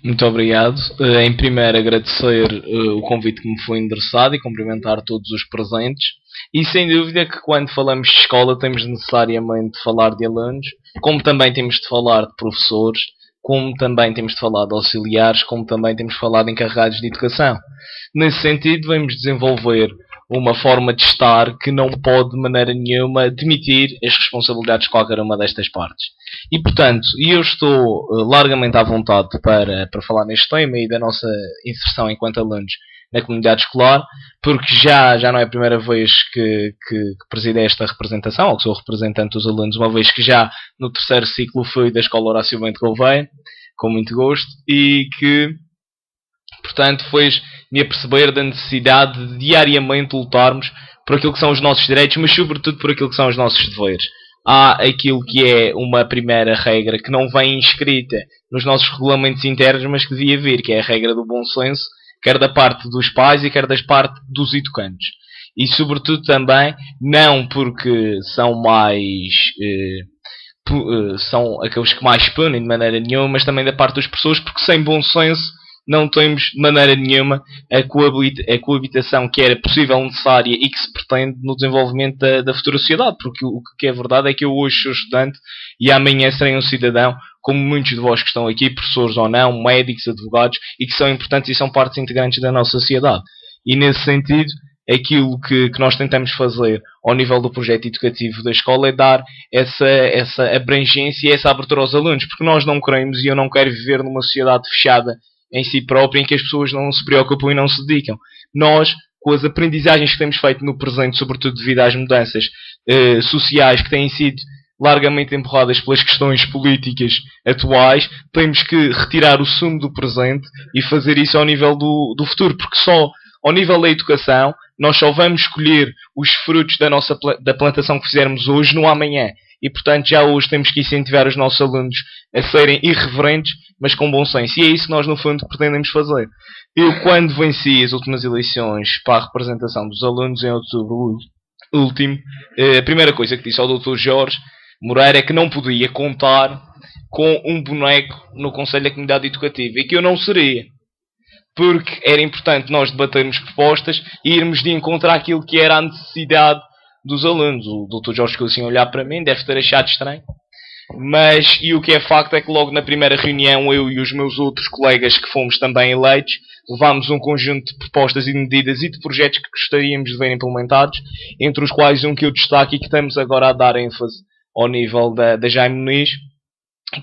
Muito obrigado. Em primeiro, agradecer o convite que me foi endereçado e cumprimentar todos os presentes. E sem dúvida que quando falamos de escola temos necessariamente de falar de alunos, como também temos de falar de professores, como também temos de falar de auxiliares, como também temos de falar de encarregados de educação. Nesse sentido, vamos desenvolver uma forma de estar que não pode de maneira nenhuma demitir as responsabilidades de qualquer uma destas partes. E portanto, eu estou largamente à vontade para falar neste tema e da nossa inserção enquanto alunos na comunidade escolar, porque já não é a primeira vez que presido esta representação, ou que sou representante dos alunos, uma vez que já no terceiro ciclo fui da Escola Horácio Bento Gouveia, com muito gosto, e que portanto, foi-me aperceber da necessidade de diariamente lutarmos por aquilo que são os nossos direitos, mas sobretudo por aquilo que são os nossos deveres. Há aquilo que é uma primeira regra que não vem inscrita nos nossos regulamentos internos, mas que devia vir, que é a regra do bom senso, quer da parte dos pais e quer da parte dos educantes. E sobretudo também, não porque são mais... são aqueles que mais punem de maneira nenhuma, mas também da parte das pessoas, porque sem bom senso não temos de maneira nenhuma a coabitação que era possível, necessária e que se pretende no desenvolvimento da futura sociedade, porque o que é verdade é que eu hoje sou estudante e amanhã serei um cidadão, como muitos de vós que estão aqui, professores ou não, médicos, advogados, e que são importantes e são partes integrantes da nossa sociedade. E nesse sentido, aquilo que nós tentamos fazer ao nível do projeto educativo da escola é dar essa abrangência e essa abertura aos alunos, porque nós não queremos, e eu não quero viver numa sociedade fechada em si própria, em que as pessoas não se preocupam e não se dedicam. Nós, com as aprendizagens que temos feito no presente, sobretudo devido às mudanças sociais que têm sido largamente empurradas pelas questões políticas atuais, temos que retirar o sumo do presente e fazer isso ao nível do futuro, porque só ao nível da educação nós só vamos colher os frutos da plantação que fizermos hoje no amanhã. E, portanto, já hoje temos que incentivar os nossos alunos a serem irreverentes, mas com bom senso. E é isso que nós, no fundo, pretendemos fazer. Eu, quando venci as últimas eleições para a representação dos alunos, em outubro último, a primeira coisa que disse ao Dr. Jorge Moreira é que não podia contar com um boneco no Conselho da Comunidade Educativa. E que eu não seria. Porque era importante nós debatermos propostas e irmos de encontro àquilo que era a necessidade dos alunos. O Dr. Jorge ficou assim a olhar para mim, deve ter achado estranho. Mas, e o que é facto é que logo na primeira reunião, eu e os meus outros colegas que fomos também eleitos, levámos um conjunto de propostas e de medidas e de projetos que gostaríamos de ver implementados, entre os quais um que eu destaco e que estamos agora a dar ênfase ao nível da Jaime Muniz,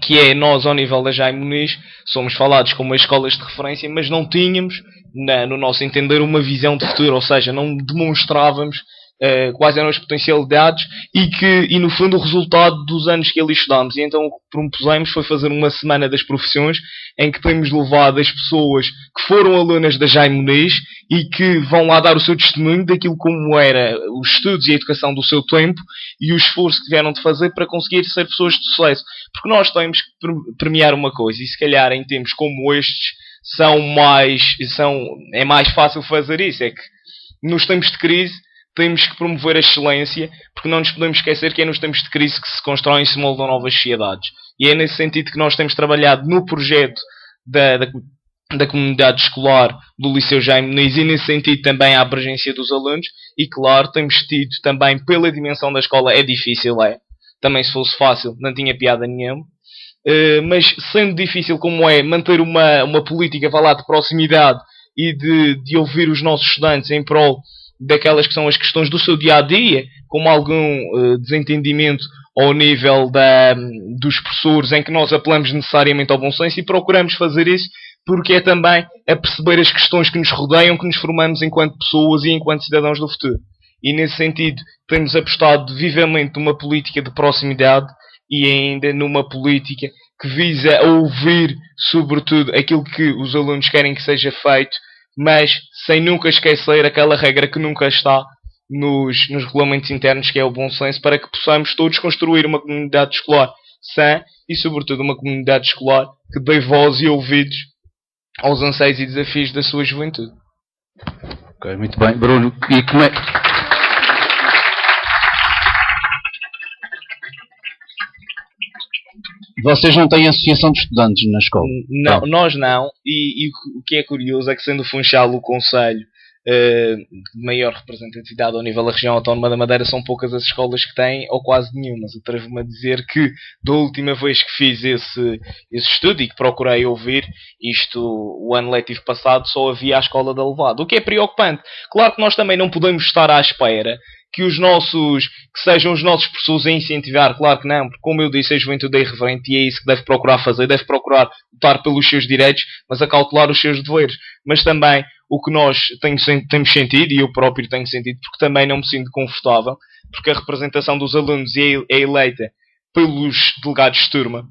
que é nós, ao nível da Jaime Muniz, somos falados como escolas de referência, mas não tínhamos, no nosso entender, uma visão de futuro, ou seja, não demonstrávamos quais eram as potencialidades e no fundo o resultado dos anos que ali estudámos. E então o que propusemos foi fazer uma semana das profissões em que temos levado as pessoas que foram alunas da Jaime Muniz e que vão lá dar o seu testemunho daquilo como era os estudos e a educação do seu tempo e o esforço que tiveram de fazer para conseguir ser pessoas de sucesso. Porque nós temos que premiar uma coisa, e se calhar em tempos como estes é mais fácil fazer isso, é que nos tempos de crise temos que promover a excelência, porque não nos podemos esquecer que é nos tempos de crise que se constroem e se moldam novas sociedades. E é nesse sentido que nós temos trabalhado no projeto da comunidade escolar do Liceu Jaime Muniz e nesse sentido também a abrangência dos alunos. E claro, temos tido também, pela dimensão da escola, é difícil, também se fosse fácil não tinha piada nenhuma. Mas sendo difícil como é manter uma política, vá lá, de proximidade e de ouvir os nossos estudantes em prol daquelas que são as questões do seu dia-a-dia, como algum desentendimento ao nível dos professores, em que nós apelamos necessariamente ao bom senso e procuramos fazer isso porque é também a perceber as questões que nos rodeiam, que nos formamos enquanto pessoas e enquanto cidadãos do futuro. E nesse sentido temos apostado vivamente numa política de proximidade e ainda numa política que visa ouvir sobretudo aquilo que os alunos querem que seja feito, mas sem nunca esquecer aquela regra que nunca está nos regulamentos internos, que é o bom senso, para que possamos todos construir uma comunidade escolar sã e, sobretudo, uma comunidade escolar que dê voz e ouvidos aos anseios e desafios da sua juventude. Ok, muito bem. Bruno, e como é... Vocês não têm associação de estudantes na escola? Não, nós não. E o que é curioso é que, sendo o Funchal o conselho de maior representatividade ao nível da região autónoma da Madeira, são poucas as escolas que têm, ou quase nenhuma. Atrevo-me a dizer que, da última vez que fiz esse estudo e que procurei ouvir, isto o ano letivo passado, só havia a escola da Levada. O que é preocupante. Claro que nós também não podemos estar à espera que que sejam os nossos professores a incentivar, claro que não, porque, como eu disse, a juventude é irreverente e é isso que deve procurar fazer, deve procurar lutar pelos seus direitos, mas acautelar os seus deveres. Mas também, o que nós temos sentido, e eu próprio tenho sentido, porque também não me sinto confortável, porque a representação dos alunos é eleita pelos delegados de turma.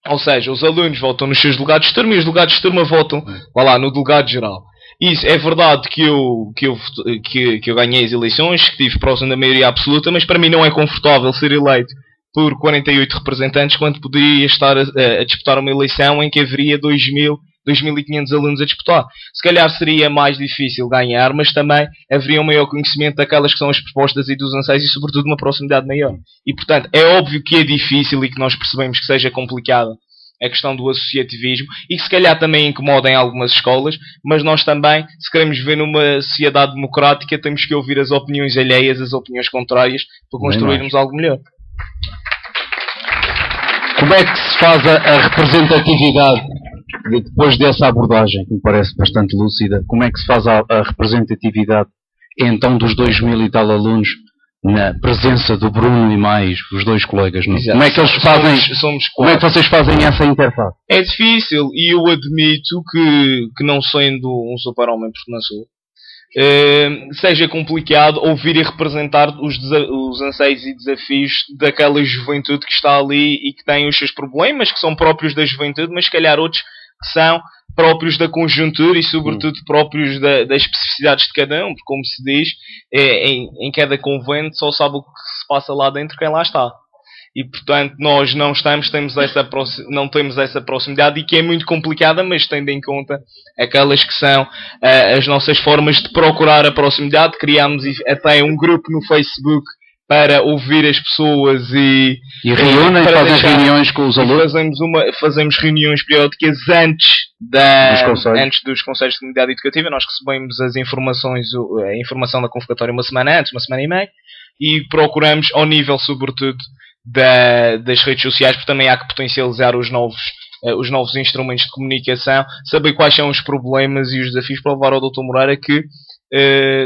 Ou seja, os alunos votam nos seus delegados de turma e os delegados de turma votam lá no delegado geral. Isso é verdade que eu ganhei as eleições, que tive próximo da maioria absoluta, mas para mim não é confortável ser eleito por 48 representantes quando poderia estar a disputar uma eleição em que haveria 2.500 alunos a disputar. Se calhar seria mais difícil ganhar, mas também haveria um maior conhecimento daquelas que são as propostas e dos anseios e, sobretudo, uma proximidade maior. E, portanto, é óbvio que é difícil e que nós percebemos que seja complicada a questão do associativismo e que se calhar também incomoda em algumas escolas, mas nós também, se queremos viver numa sociedade democrática, temos que ouvir as opiniões alheias, as opiniões contrárias, para construirmos algo melhor. Como é que se faz a representatividade, depois dessa abordagem, que me parece bastante lúcida, como é que se faz a representatividade então dos 2.000 e tal alunos na presença do Bruno e mais os dois colegas? Não? Como é que eles fazem? Como é que vocês fazem essa interface? É difícil, e eu admito que não sendo um super-homem, porque não sou, seja complicado ouvir e representar os anseios e desafios daquela juventude que está ali e que tem os seus problemas, que são próprios da juventude, mas se calhar outros que são próprios da conjuntura e sobretudo próprios das especificidades de cada um, porque, como se diz, em cada convento só sabe o que se passa lá dentro quem lá está. E, portanto, nós não temos essa proximidade, e que é muito complicada, mas tendo em conta aquelas que são as nossas formas de procurar a proximidade. Criámos até um grupo no Facebook para ouvir as pessoas e fazem reuniões com os alunos. Fazemos reuniões periódicas antes dos conselhos de comunidade educativa. Nós recebemos a informação da convocatória uma semana antes, uma semana e meia, e procuramos, ao nível sobretudo das redes sociais, porque também há que potencializar os novos instrumentos de comunicação, saber quais são os problemas e os desafios, para levar ao Dr. Moreira, que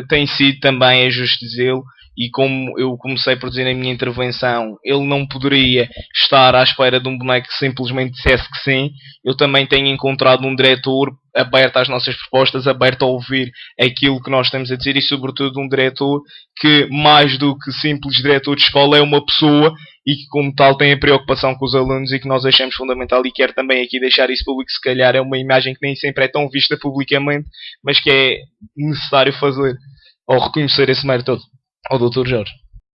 tem sido também, é justo dizê-lo, e como eu comecei por dizer na minha intervenção, ele não poderia estar à espera de um boneco que simplesmente dissesse que sim. Eu também tenho encontrado um diretor aberto às nossas propostas, aberto a ouvir aquilo que nós temos a dizer, e sobretudo um diretor que, mais do que simples diretor de escola, é uma pessoa e que, como tal, tem a preocupação com os alunos, e que nós achamos fundamental. E quero também aqui deixar isso público. Se calhar é uma imagem que nem sempre é tão vista publicamente, mas que é necessário fazer ou reconhecer esse mérito todo ao Dr. Jorge.